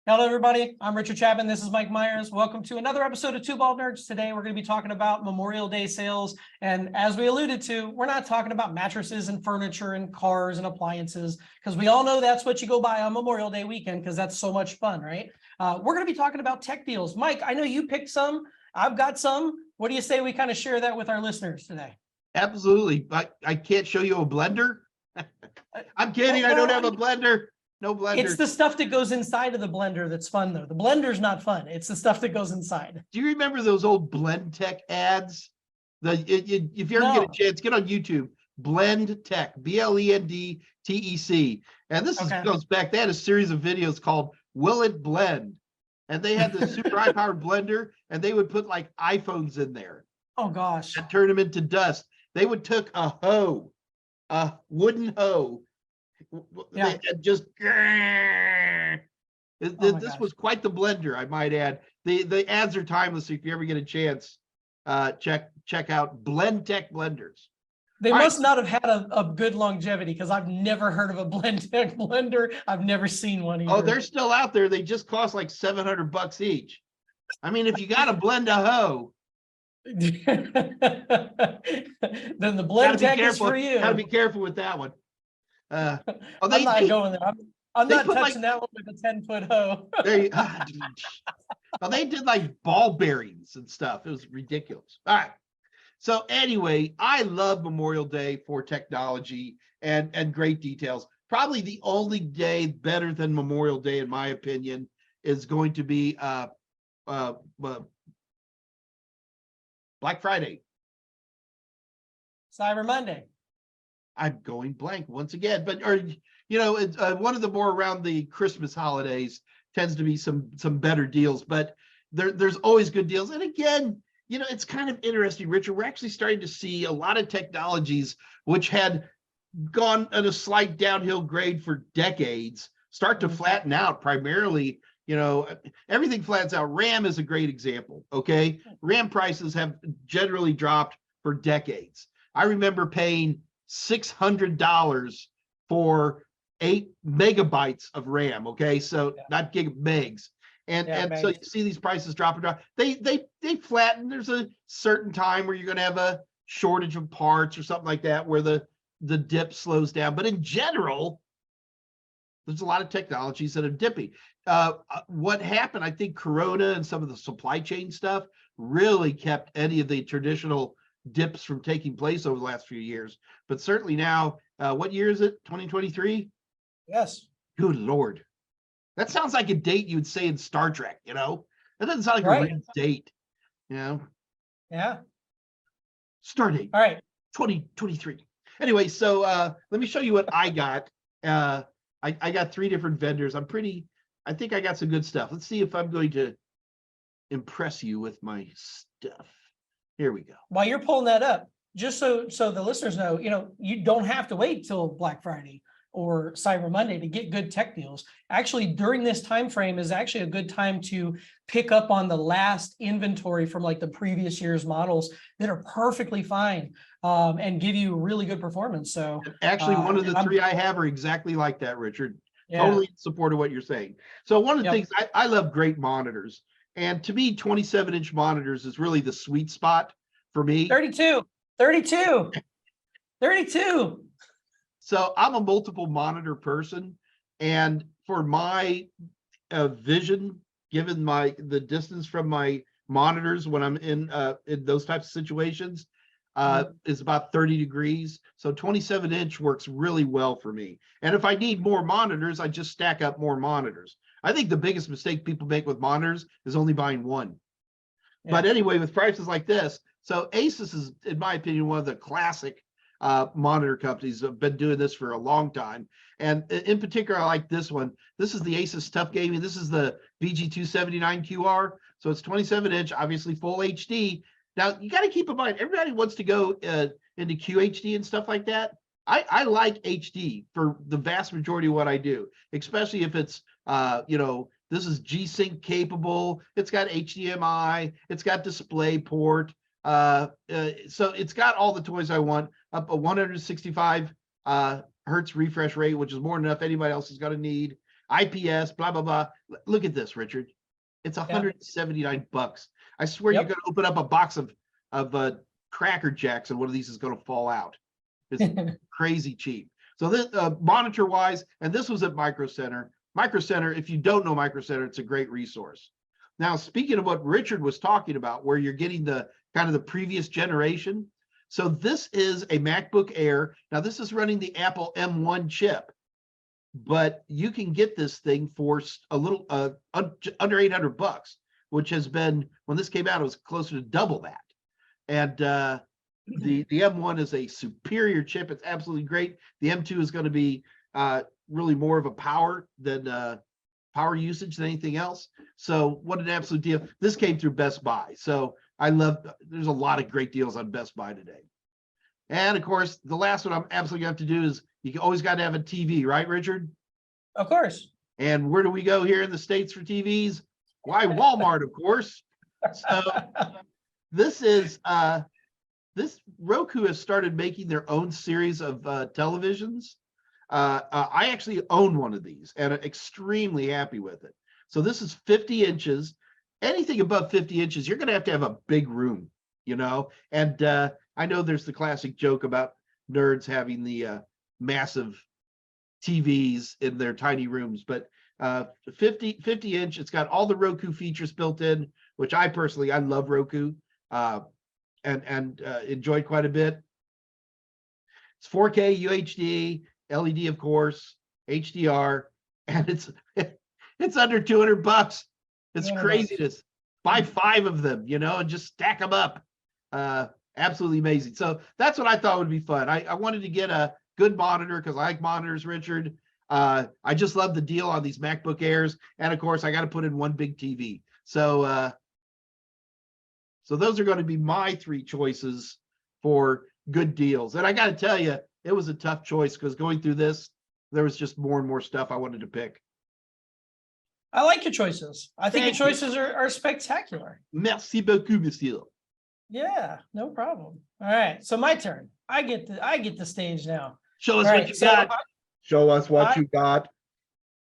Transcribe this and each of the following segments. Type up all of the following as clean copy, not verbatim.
Hello, everybody. I'm Richard Chapman. This is Mike Myers. Welcome to another episode of Two Ball Nerds. Today, we're going to be talking about Memorial Day sales. And as we alluded to, we're not talking about mattresses and furniture and cars and appliances, because we all know that's what you go buy on Memorial Day weekend, because that's so much fun, right? We're going to be talking about tech deals. Mike, I know you picked some. I've got some. What do you say we kind of share that with our listeners today? Absolutely. I can't show you a blender. I'm kidding. I don't have a blender. No blender. It's the stuff that goes inside of the blender that's fun, though. The blender's not fun. It's the stuff that goes inside. Do you remember those old Blend Tech ads? If you ever get a chance, get on YouTube. Blend Tech, BLENDTEC. And this goes back. They had a series of videos called Will It Blend? And they had the super high-powered blender, and they would put like iPhones in there. Oh, gosh. And turn them into dust. They would take a hoe, a wooden hoe. Yeah. Just this was quite the blender, I might add. The ads are timeless. So if you ever get a chance, check out Blend Tech blenders. They must not have had a good longevity, because I've never heard of a Blend Tech blender. I've never seen one either. Oh, they're still out there. They just cost like $700 each. I mean, if you got to blend a hoe, then the Blend Tech is for you. Gotta be careful with that one. I'm not going there. I'm not touching that one with a 10-foot hoe. Well, they did like ball bearings and stuff. It was ridiculous. All right. So anyway, I love Memorial Day for technology and great details. Probably the only day better than Memorial Day, in my opinion, is going to be Black Friday. Cyber Monday. I'm going blank once again, but it's one of the more around the Christmas holidays tends to be some better deals, but there's always good deals. And again, it's kind of interesting, Richard. We're actually starting to see a lot of technologies which had gone at a slight downhill grade for decades start to flatten out. Primarily, everything flattens out. RAM is a great example. Okay, RAM prices have generally dropped for decades. I remember paying $600 for 8 megabytes of RAM. Okay, so not megs. And so you see these prices drop and drop. They flatten. There's a certain time where you're going to have a shortage of parts or something like that, where the dip slows down. But in general, there's a lot of technologies that are dipping. What happened? I think Corona and some of the supply chain stuff really kept any of the traditional dips from taking place over the last few years. But certainly now, what year is it? 2023? Yes. Good Lord. That sounds like a date you would say in Star Trek, That doesn't sound like a real date, Yeah. Stardate. All right. 2023. Anyway, so let me show you what I got. I got 3 different vendors. I think I got some good stuff. Let's see if I'm going to impress you with my stuff. Here we go. While you're pulling that up, just so the listeners know, you don't have to wait till Black Friday or Cyber Monday to get good tech deals. Actually, during this time frame is actually a good time to pick up on the last inventory from like the previous year's models that are perfectly fine and give you really good performance. So actually, one of the 3 I have are exactly like that, Richard. Totally in support of what you're saying. So one of the things, I love great monitors. And to me, 27-inch monitors is really the sweet spot for me. 32. So I'm a multiple monitor person. And for my vision, given the distance from my monitors when I'm in those types of situations, is about 30 degrees. So 27-inch works really well for me. And if I need more monitors, I just stack up more monitors. I think the biggest mistake people make with monitors is only buying one. But anyway, with prices like this, so Asus is, in my opinion, one of the classic monitor companies that have been doing this for a long time. And in particular, I like this one. This is the Asus Tough Gaming. This is the BG279QR. So it's 27-inch, obviously full HD. Now, you got to keep in mind, everybody wants to go into QHD and stuff like that. I like HD for the vast majority of what I do, especially if it's, this is G-Sync capable. It's got HDMI. It's got DisplayPort. So it's got all the toys I want. Up a 165 hertz refresh rate, which is more than enough anybody else is going to need. IPS, blah, blah, blah. Look at this, Richard. It's $179. I swear Yep. you're going to open up a box of Cracker Jacks and one of these is going to fall out. It's crazy cheap. So this monitor wise, and this was at Micro Center. Micro Center, if you don't know Micro Center, it's a great resource. Now, speaking of what Richard was talking about, where you're getting the kind of the previous generation. So this is a MacBook Air. Now this is running the Apple M1 chip, but you can get this thing for a little under $800, which has been, when this came out, it was closer to double that. And the M1 is a superior chip. It's absolutely great. The M2 is going to be really more of a power usage than anything else. So what an absolute deal. This came through Best Buy. So there's a lot of great deals on Best Buy today. And of course, the last one I'm absolutely going to have to do is you always got to have a TV, right, Richard? Of course. And where do we go here in the States for TVs? Why, Walmart, of course. So this Roku has started making their own series of televisions. I actually own one of these and I'm extremely happy with it. So this is 50 inches. Anything above 50 inches, you're going to have a big room, you know? And I know there's the classic joke about nerds having the massive TVs in their tiny rooms, but 50 inch, it's got all the Roku features built in, which I love Roku and enjoyed quite a bit. It's 4K UHD, LED, of course, HDR, and it's under $200. It's craziness. Buy 5 of them, you know, and just stack them up. Absolutely amazing. So that's what I thought would be fun. I wanted to get a good monitor because I like monitors, Richard. I just love the deal on these MacBook Airs. And of course, I got to put in one big TV. So those are going to be my 3 choices for good deals. And I got to tell you, it was a tough choice because going through this, there was just more and more stuff I wanted to pick. I like your choices. I think Thank your choices are spectacular. Merci beaucoup, monsieur. Yeah, no problem. All right, so my turn. I get the stage now. Show us All what right, you so got. Show us what you got.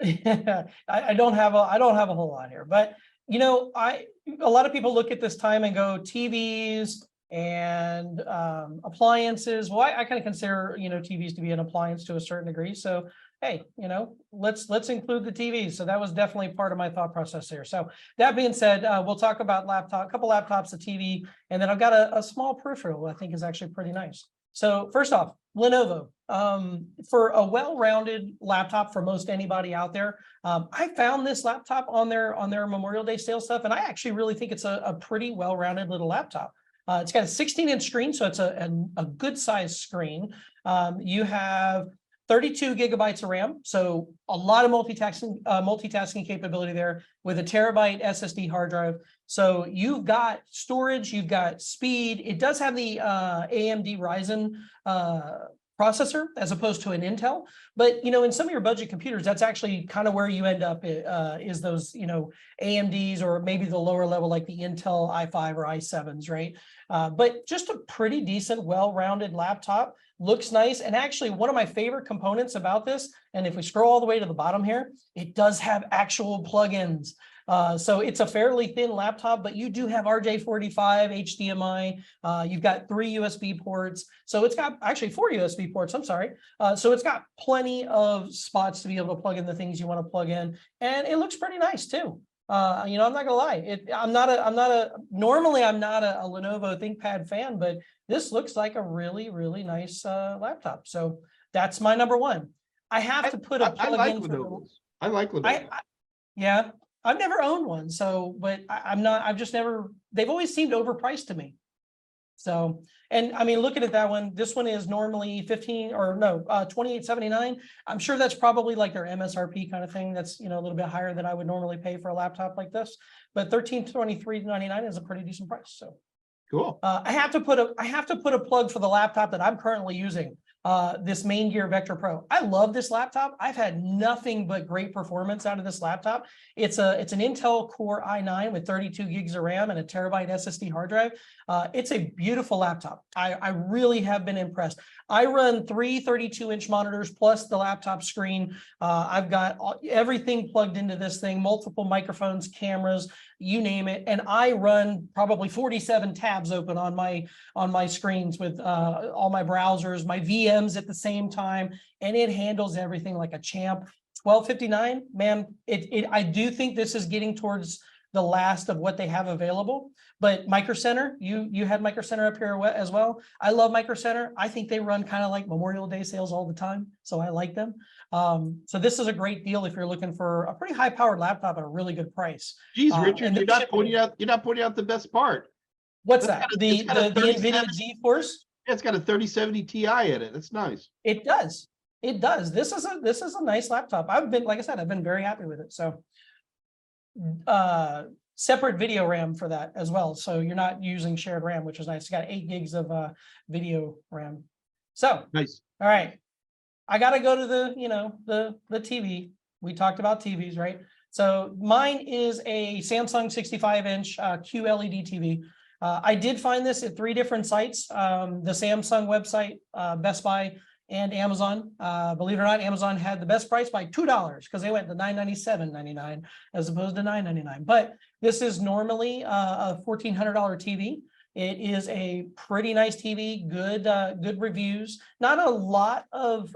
I don't have a whole lot here, but you know, a lot of people look at this time and go TVs and appliances. Well, I kind of consider, you know, TVs to be an appliance to a certain degree. So hey, you know, let's include the TVs. So that was definitely part of my thought process here. So that being said, we'll talk about a couple laptops, a TV, and then I've got a small peripheral I think is actually pretty nice. So first off, Lenovo. For a well-rounded laptop for most anybody out there, I found this laptop on their Memorial Day sale stuff, and I actually really think it's a pretty well-rounded little laptop. It's got a 16-inch screen, so it's a good size screen. You have 32 gigabytes of RAM, so a lot of multitasking capability there with a terabyte SSD hard drive. So you've got storage, you've got speed. It does have the AMD Ryzen processor as opposed to an Intel, but you know, in some of your budget computers, that's actually kind of where you end up is those, you know, AMDs or maybe the lower level like the Intel i5 or i7s, right? But just a pretty decent, well-rounded laptop. Looks nice. And actually one of my favorite components about this, and if we scroll all the way to the bottom here, it does have actual plugins. So it's a fairly thin laptop, but you do have RJ45, HDMI. You've got 3 USB ports. So it's got actually 4 USB ports. I'm sorry. So it's got plenty of spots to be able to plug in the things you want to plug in. And it looks pretty nice too. You know, I'm not gonna lie. Normally I'm not a Lenovo ThinkPad fan, but this looks like a really, really nice laptop. So that's my number one. I have to put a plug in for I like Lenovo. Yeah, I've never owned one. So, but I've just never, they've always seemed overpriced to me. So, and I mean, looking at that one, this one is normally $28.79. I'm sure that's probably like their MSRP kind of thing. That's, you know, a little bit higher than I would normally pay for a laptop like this, but $1323.99 is a pretty decent price. So cool. I have to put a plug for the laptop that I'm currently using. this Main Gear Vector Pro. I love this laptop. I've had nothing but great performance out of this laptop. It's an Intel Core i9 with 32 gigs of RAM and a terabyte SSD hard drive. It's a beautiful laptop. I really have been impressed. I run three 32-inch monitors plus the laptop screen. I've got everything plugged into this thing, multiple microphones, cameras, you name it. And I run probably 47 tabs open on my screens with all my browsers, my VMs at the same time, and it handles everything like a champ. 1259, man, I do think this is getting towards the last of what they have available. But Micro Center, you had Micro Center up here as well. I love Micro Center. I think they run kind of like Memorial Day sales all the time, so I like them. So this is a great deal if you're looking for a pretty high-powered laptop at a really good price. Geez, Richard, you're not pointing out the best part. What's It's that? got a- The it's got a NVIDIA 37 GeForce? It's got a 3070 Ti in it. That's nice. It does. It does. This is a nice laptop. Like I said, I've been very happy with it. So separate video RAM for that as well. So you're not using shared RAM, which is nice. It's got 8 gigs of video RAM. So Nice. all right. I gotta go to the TV. We talked about TVs, right? So mine is a Samsung 65-inch QLED TV. I did find this at 3 different sites, the Samsung website, Best Buy, and Amazon. Believe it or not, Amazon had the best price by $2 because they went to $997.99 as opposed to $999. But this is normally a $1,400 TV. It is a pretty nice TV, good reviews. Not a lot of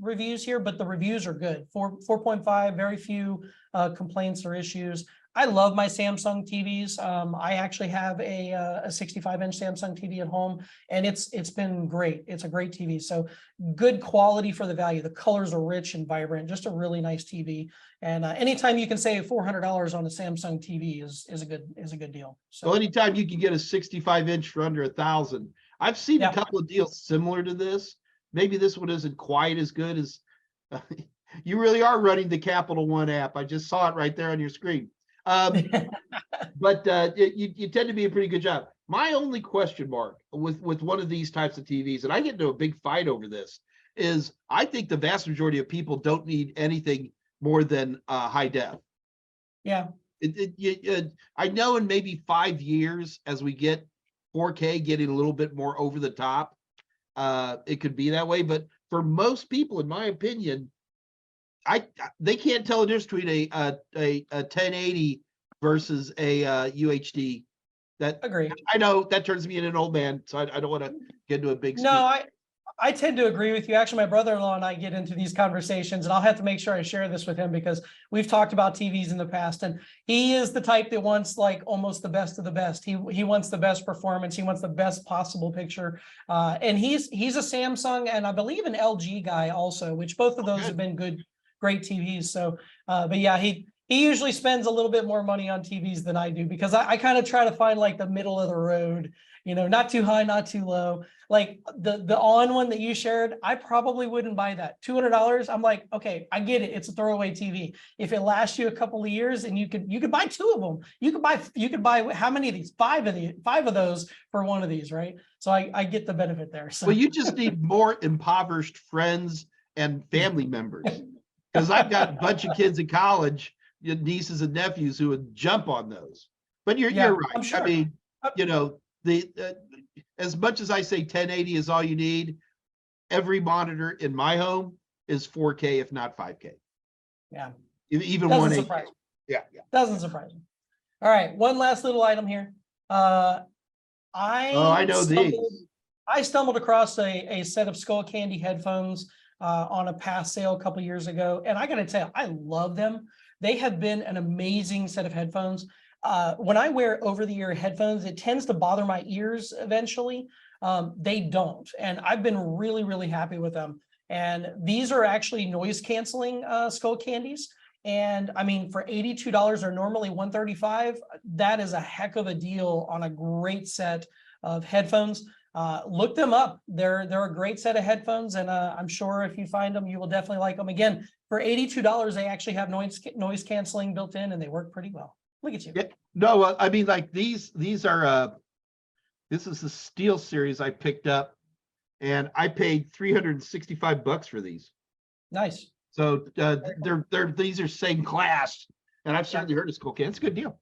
reviews here, but the reviews are good. 4.5, very few complaints or issues. I love my Samsung TVs. I actually have a 65-inch Samsung TV at home, and it's been great. It's a great TV. So good quality for the value. The colors are rich and vibrant. Just a really nice TV. And anytime you can save $400 on a Samsung TV is a good deal. So Well, anytime you can get a 65-inch for under $1,000. I've seen Yeah. a couple of deals similar to this. Maybe this one isn't quite as good as you really are running the Capital One app. I just saw it right there on your screen. But you tend to be a pretty good job. My only question mark with one of these types of TVs, and I get into a big fight over this, is I think the vast majority of people don't need anything more than high def. Yeah. I know in maybe 5 years, as we get 4K getting a little bit more over the top, it could be that way. But for most people, in my opinion, they can't tell the difference between a 1080 versus a UHD. That Agree. I know that turns me into an old man, so I don't want to get into a big. No, I tend to agree with you. Actually, my brother-in-law and I get into these conversations, and I'll have to make sure I share this with him because we've talked about TVs in the past, and he is the type that wants like almost the best of the best. He wants the best performance. He wants the best possible picture. And he's a Samsung and I believe an LG guy also, which both of those have been great TVs. So, but yeah, he usually spends a little bit more money on TVs than I do because I kind of try to find like the middle of the road, not too high, not too low. Like the On one that you shared, I probably wouldn't buy that. $200. I'm like, okay, I get it. It's a throwaway TV. If it lasts you a couple of years and you could buy 2 of them, you could buy how many of these? 5 of those for one of these, right? So I get the benefit there. So Well, you just need more impoverished friends and family members. Because I've got a bunch of kids in college, nieces and nephews who would jump on those. But you're right. I'm sure. I mean, as much as I say 1080 is all you need, every monitor in my home is 4K, if not 5K. Yeah. Even Doesn't 180. surprise me. Yeah. Doesn't surprise me. All right, one last little item here. I know these. I stumbled across a set of Skull Candy headphones on a past sale a couple years ago, and I got to tell you, I love them. They have been an amazing set of headphones. When I wear over-the-ear headphones, it tends to bother my ears eventually. They don't, and I've been really, really happy with them. And these are actually noise canceling Skull Candies. And I mean, for $82 or normally $135, that is a heck of a deal on a great set of headphones. Look them up. They're a great set of headphones, and I'm sure if you find them, you will definitely like them. Again, for $82, they actually have noise canceling built in, and they work pretty well. Look at you. Yeah, no, I mean, like these are this is the Steel series I picked up and I paid $365 for these. Nice. So these are same class, and I've certainly heard of Skullcandy. It's a good deal.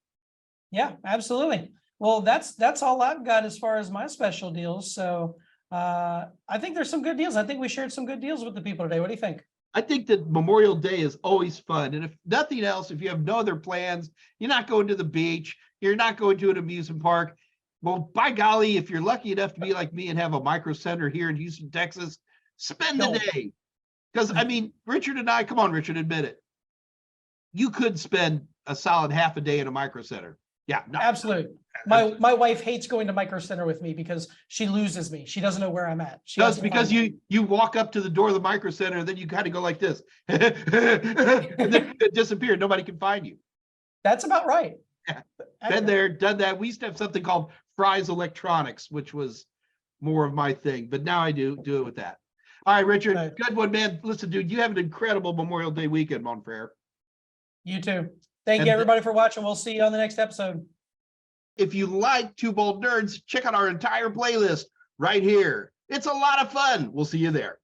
Yeah, absolutely. Well, that's all I've got as far as my special deals. So I think there's some good deals. I think we shared some good deals with the people today. What do you think? I think that Memorial Day is always fun. And if nothing else, if you have no other plans, you're not going to the beach, you're not going to an amusement park. Well, by golly, if you're lucky enough to be like me and have a micro center here in Houston, Texas, spend the day. Because I mean, Richard and I, come on, Richard, admit it. You could spend a solid half a day in a micro center. Yeah, no, Absolutely. My wife hates going to Micro Center with me because she loses me. She doesn't know where I'm at. She has does to because find you walk up to the door of the micro center and then you kind of go like this, and then it disappeared. Nobody can find you. That's about right. Yeah. Been there, done that. We used to have something called Fry's Electronics, which was more of my thing, but now I do it with that. All right, Richard, Right. good one, man. Listen, dude, you have an incredible Memorial Day weekend, Monfrere. You too. Thank And you everybody for watching. We'll see you on the next episode. If you like Two Bald Nerds, check out our entire playlist right here. It's a lot of fun. We'll see you there.